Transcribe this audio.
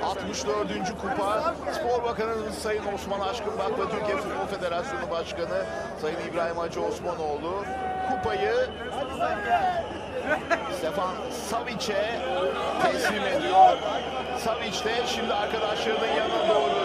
64. kupa. Spor Bakanı Sayın Osman Aşkınbak ve Türkiye Futbol Federasyonu Başkanı Sayın İbrahim Hacı Osmanoğlu kupayı Stefan Savic'e teslim ediyor. Savic de şimdi arkadaşlarının yanına doğru